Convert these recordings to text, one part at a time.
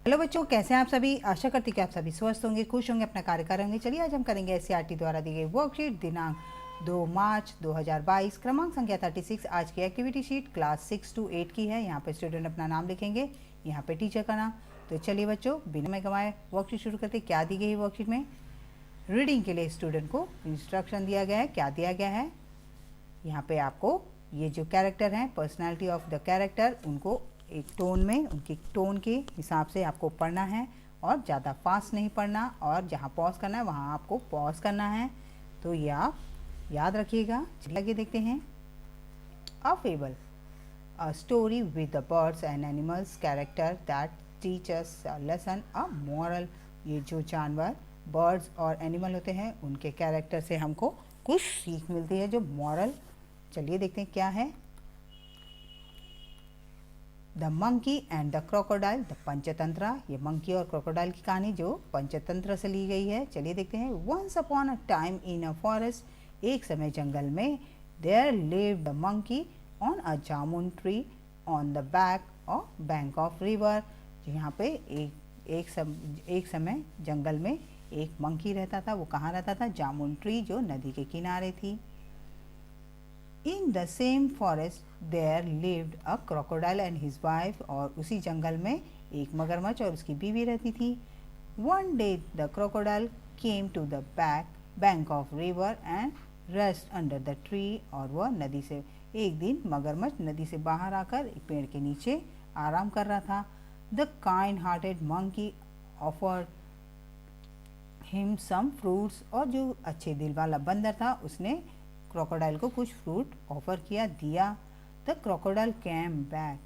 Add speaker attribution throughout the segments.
Speaker 1: Hello बच्चों, कैसे हैं आप सभी। आशा करती कि आप सभी स्वस्थ होंगे, खुश होंगे, अपना कार्य कर रहे होंगे। चलिए आज हम करेंगे एससीईआरटी द्वारा दी गई वर्कशीट दिनांक 2 मार्च 2022 क्रमांक संख्या 36। आज की एक्टिविटी शीट क्लास 6 to 8 की है। यहाँ पे स्टूडेंट अपना नाम लिखेंगे, यहाँ पे टीचर का नाम। तो चलिए बच्चों, बिना में गंवाए वर्कशीट शुरू करते। क्या दी गई है वर्कशीट में? रीडिंग के लिए स्टूडेंट को इंस्ट्रक्शन दिया गया है। क्या दिया गया है? यहाँ पे आपको ये जो कैरेक्टर हैं, पर्सनालिटी ऑफ द कैरेक्टर, उनको एक टोन में, उनकी टोन के हिसाब से आपको पढ़ना है और ज़्यादा फास्ट नहीं पढ़ना, और जहाँ पॉज करना है वहाँ आपको पॉज करना है। तो ये आप याद रखिएगा। चलिए आगे देखते हैं। A fable, a story with the birds and animals character that teach us a lesson, a moral. ये जो जानवर, बर्ड्स और एनिमल होते हैं, उनके कैरेक्टर से हमको कुछ सीख मिलती है, जो मॉरल। चलिए देखते हैं क्या है। The monkey and the crocodile, the Panchatantra. ये मंकी और क्रोकोडाइल की कहानी जो पंचतंत्र से ली गई है। चलिए देखते हैं। Once upon a time in a forest, एक समय जंगल में, there lived the monkey on a jamun tree on the bank of river. यहाँ पे एक समय जंगल में एक मंकी रहता था। वो कहाँ रहता था? जामुन ट्री, जो नदी के किनारे थी। In the same forest there lived a crocodile and his wife, और उसी जंगल में एक मगरमच्छ और उसकी बीवी रहती थी। One day the crocodile came to the bank of river and rest under the tree, और वह नदी से, एक दिन मगरमच्छ नदी से बाहर आकर एक पेड़ के नीचे आराम कर रहा था। The kind hearted monkey offered him some fruits, और जो अच्छे दिल वाला बंदर था उसने क्रोकोडाइल को कुछ फ्रूट ऑफर किया, दिया। The crocodile came back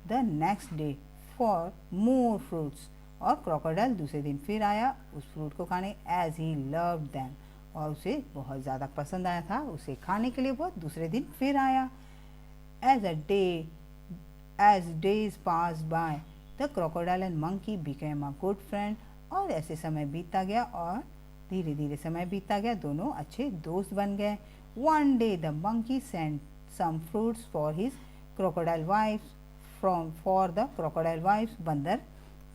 Speaker 1: the next day for more fruits, और क्रोकोडाइल दूसरे दिन फिर आया उस फ्रूट को खाने। एज ही लव्ड देम, और उसे बहुत ज़्यादा पसंद आया था, उसे खाने के लिए वो दूसरे दिन फिर आया। As days pass by the crocodile and monkey became a good friend, और ऐसे समय बीतता गया और धीरे धीरे समय बीतता गया, दोनों अच्छे दोस्त बन गए। One day the monkey sent some fruits for his crocodile wife for the crocodile wife, बंदर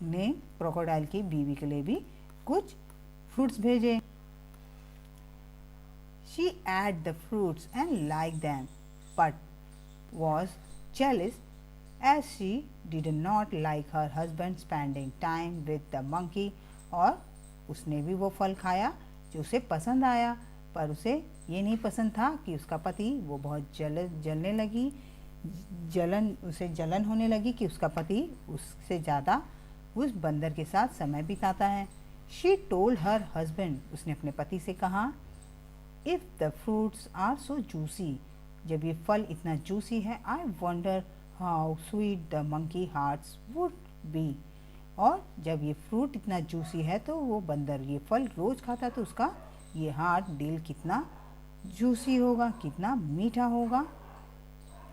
Speaker 1: ने क्रोकोडाइल की बीवी के लिए भी कुछ फ्रूट्स भेजे। She at the fruits and like them but was jealous as she did not like her husband spending time with the monkey, और उसने भी वो फल खाया जो उसे पसंद आया, पर उसे ये नहीं पसंद था कि उसका पति, वो बहुत जलने लगी, उसे जलन होने लगी कि उसका पति उससे ज़्यादा उस बंदर के साथ समय बिताता है। शी टोल्ड हर हस्बैंड, उसने अपने पति से कहा, if the fruits are so juicy, जब ये फल इतना जूसी है, I wonder how sweet the monkey hearts would be, और जब ये फ्रूट इतना जूसी है तो वो बंदर ये फल रोज़ खाता तो उसका ये हार्ट, दिल कितना जूसी होगा, कितना मीठा होगा।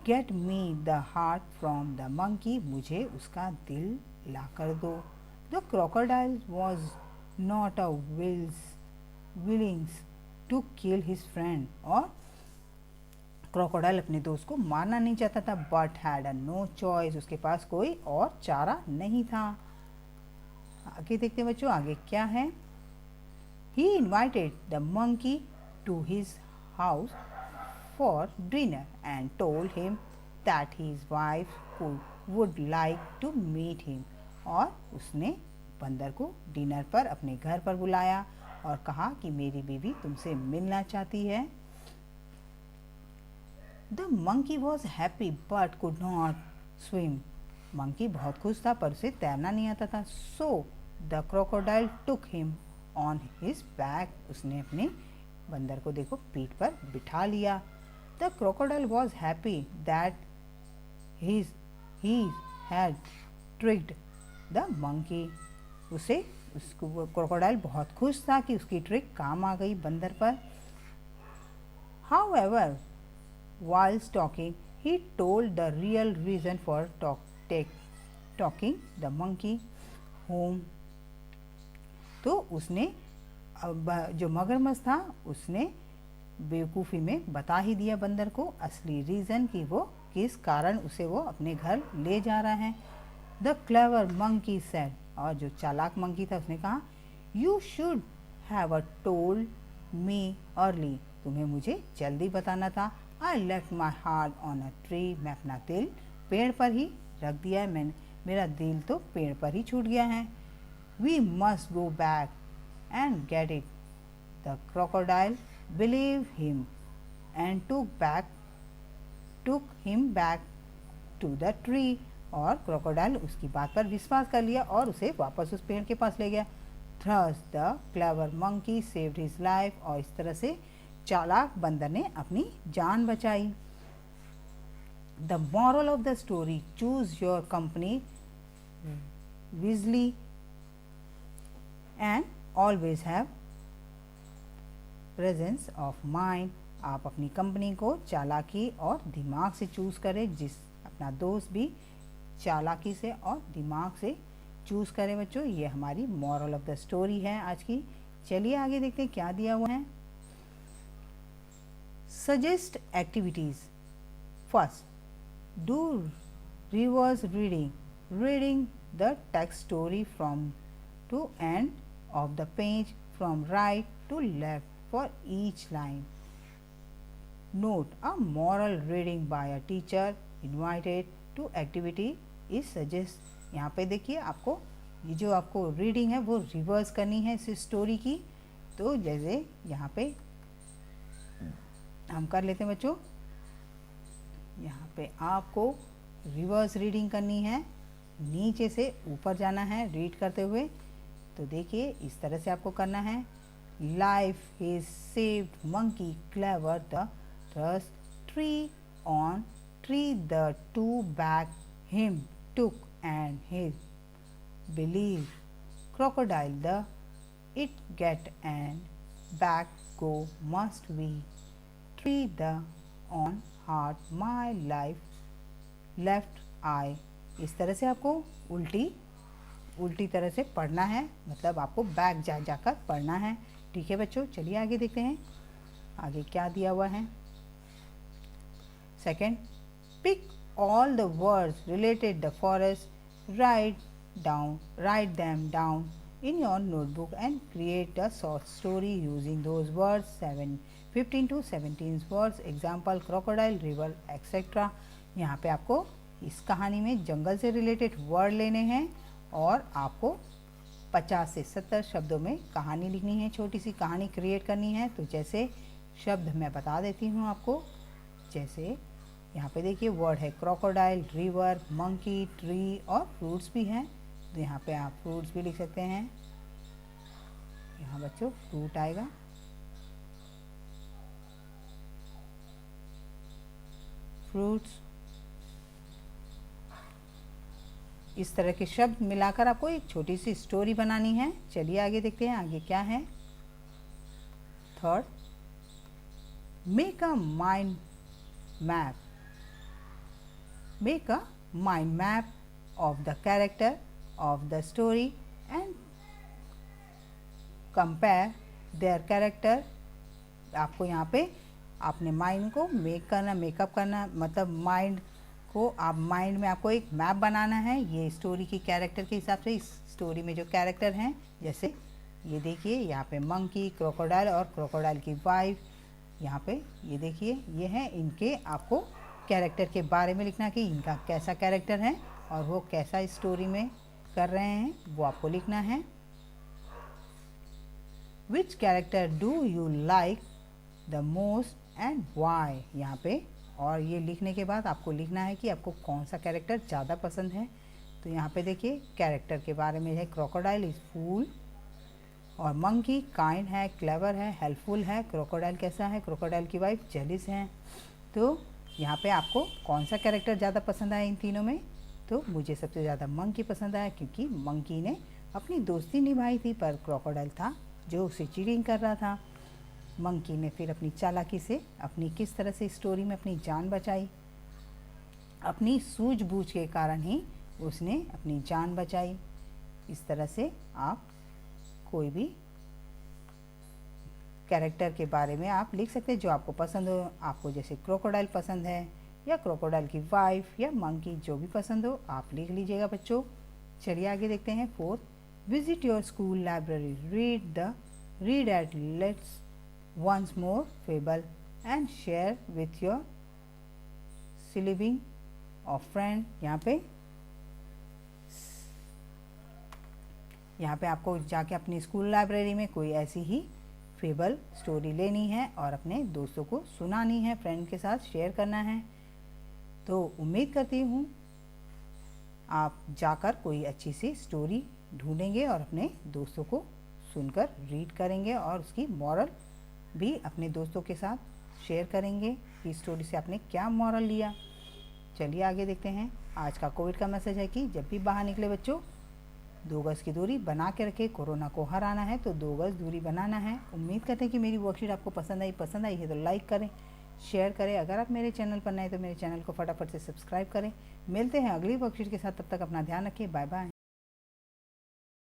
Speaker 1: Get me the heart from the monkey, मुझे उसका दिल ला कर दो। The crocodile was not a willings to kill his friend, और क्रोकोडाइल अपने दोस्त को मारना नहीं चाहता था, but had a no choice, उसके पास कोई और चारा नहीं था। आगे देखते हैं बच्चों, आगे क्या है। He invited the monkey to his house for dinner and told him that his wife would like to meet him, और उसने बंदर को डिनर पर अपने घर पर बुलाया और कहा कि मेरी बीवी तुमसे मिलना चाहती है। The monkey was happy but could not swim, monkey बहुत खुश था पर उसे तैरना नहीं आता था। So the crocodile took him on his back, उसने अपने बंदर को देखो पीठ पर बिठा लिया। The crocodile was happy that he had tricked the monkey, उसको क्रोकोडाइल बहुत खुश था कि उसकी ट्रिक काम आ गई बंदर पर। However whilst talking he told the real reason for talking the monkey home, तो उसने जो मगरमच्छ था उसने बेवकूफ़ी में बता ही दिया बंदर को असली रीज़न कि वो किस कारण उसे वो अपने घर ले जा रहा है। द क्लेवर मंकी सेड, और जो चालाक मंकी था उसने कहा, you should have told me early, तुम्हें मुझे जल्दी बताना था। I left my heart on a tree, मैं अपना दिल पेड़ पर ही रख दिया है, मैंने मेरा दिल तो पेड़ पर ही छूट गया है। We must go back and get it, the crocodile believe him and took him back to the tree, और क्रोकोडाइल उसकी बात पर विश्वास कर लिया और उसे वापस उस पेड़ के पास ले गया। Thus the clever monkey saved his life, और इस तरह से चालाक बंदर ने अपनी जान बचाई। The moral of the story, choose your company wisely and always have presence of mind, आप अपनी कंपनी को चालाकी और दिमाग से चूज़ करें, जिस अपना दोस्त भी चालाकी से और दिमाग से चूज़ करें। बच्चों, ये हमारी मॉरल ऑफ द स्टोरी है आज की। चलिए आगे देखते हैं क्या दिया हुआ है। Suggest activities. First, do reverse reading the text story from to end of the page from right to left for each line. Note, a moral reading by a teacher invited to activity is suggest। यहाँ पे देखिए आपको ये जो आपको reading है वो reverse करनी है इस स्टोरी की। तो जैसे यहाँ पे हम कर लेते हैं बच्चों, यहाँ पे आपको रिवर्स रीडिंग करनी है, नीचे से ऊपर जाना है रीड करते हुए। तो देखिए इस तरह से आपको करना है। Life is saved monkey clever the Thus, tree on tree the two back him took and his believe crocodile the it get and back go must we tree the on heart my life left eye। इस तरह से आपको उल्टी तरह से पढ़ना है, मतलब आपको बैक जाकर पढ़ना है। ठीक है बच्चों, चलिए आगे देखते हैं आगे क्या दिया हुआ है। Second, pick all the words related the forest, write them down in your notebook and create a short story using those words, 15 to 17 words, example crocodile, river, etc। यहाँ पे आपको इस कहानी में जंगल से रिलेटेड वर्ड लेने हैं और आपको 50 से 70 शब्दों में कहानी लिखनी है, छोटी सी कहानी क्रिएट करनी है। तो जैसे शब्द मैं बता देती हूँ आपको, जैसे यहाँ पे देखिए वर्ड है क्रोकोडाइल, रिवर, मंकी, ट्री और फ्रूट्स भी हैं। तो यहाँ पे आप फ्रूट्स भी लिख सकते हैं। यहाँ बच्चों फ्रूट आएगा, फ्रूट्स। इस तरह के शब्द मिलाकर आपको एक छोटी सी स्टोरी बनानी है। चलिए आगे देखते हैं आगे क्या है। Third, make a mind map. Make a mind map of the character of the story and compare their character। आपको यहाँ पे अपने माइंड को मेकअप करना, मतलब माइंड को आप माइंड में आपको एक मैप बनाना है ये स्टोरी की कैरेक्टर के हिसाब से। इस स्टोरी में जो कैरेक्टर हैं, जैसे ये देखिए यहाँ पे मंकी, क्रोकोडाइल और क्रोकोडाइल की वाइफ, यहाँ पे ये देखिए ये हैं, इनके आपको कैरेक्टर के बारे में लिखना कि इनका कैसा कैरेक्टर है और वो कैसा स्टोरी में कर रहे हैं, वो आपको लिखना है। Which character do you like the most and why, यहाँ पे। और ये लिखने के बाद आपको लिखना है कि आपको कौन सा कैरेक्टर ज़्यादा पसंद है। तो यहाँ पे देखिए कैरेक्टर के बारे में है, क्रोकोडाइल इज फूल, और मंकी काइंड है, क्लेवर है, हेल्पफुल है। क्रोकोडाइल कैसा है, क्रोकोडाइल की वाइफ जेलिस है। तो यहाँ पे आपको कौन सा कैरेक्टर ज़्यादा पसंद आया इन तीनों में। तो मुझे सबसे ज़्यादा मंकी पसंद आया, क्योंकि मंकी ने अपनी दोस्ती निभाई थी, पर क्रोकोडाइल था जो उसे चीटिंग कर रहा था। मंकी ने फिर अपनी चालाकी से अपनी किस तरह से स्टोरी में अपनी जान बचाई, अपनी सूझबूझ के कारण ही उसने अपनी जान बचाई। इस तरह से आप कोई भी कैरेक्टर के बारे में आप लिख सकते हैं जो आपको पसंद हो। आपको जैसे क्रोकोडाइल पसंद है या क्रोकोडाइल की वाइफ या मंकी, जो भी पसंद हो आप लिख लीजिएगा बच्चों। चलिए आगे देखते हैं। Fourth, visit your school library, read eight let's once more fable and share with your sibling or friend। यहाँ पे आपको जाके अपनी स्कूल लाइब्रेरी में कोई ऐसी ही फेबल स्टोरी लेनी है और अपने दोस्तों को सुनानी है, फ्रेंड के साथ शेयर करना है। तो उम्मीद करती हूँ आप जाकर कोई अच्छी सी स्टोरी ढूंढेंगे और अपने दोस्तों को सुनकर रीड करेंगे और उसकी मॉरल भी अपने दोस्तों के साथ शेयर करेंगे कि इस स्टोरी से आपने क्या मॉरल लिया। चलिए आगे देखते हैं। आज का कोविड का मैसेज है कि जब भी बाहर निकले बच्चों 2 गज़ की दूरी बना के रखें। कोरोना को हराना है तो 2 गज़ दूरी बनाना है। उम्मीद करते हैं कि मेरी वर्कशीट आपको पसंद आई है तो लाइक करें, शेयर करें। अगर आप मेरे चैनल पर नए तो मेरे चैनल को फटाफट से सब्सक्राइब करें। मिलते हैं अगली वर्कशीट के साथ, तब तक अपना ध्यान रखें। Bye bye.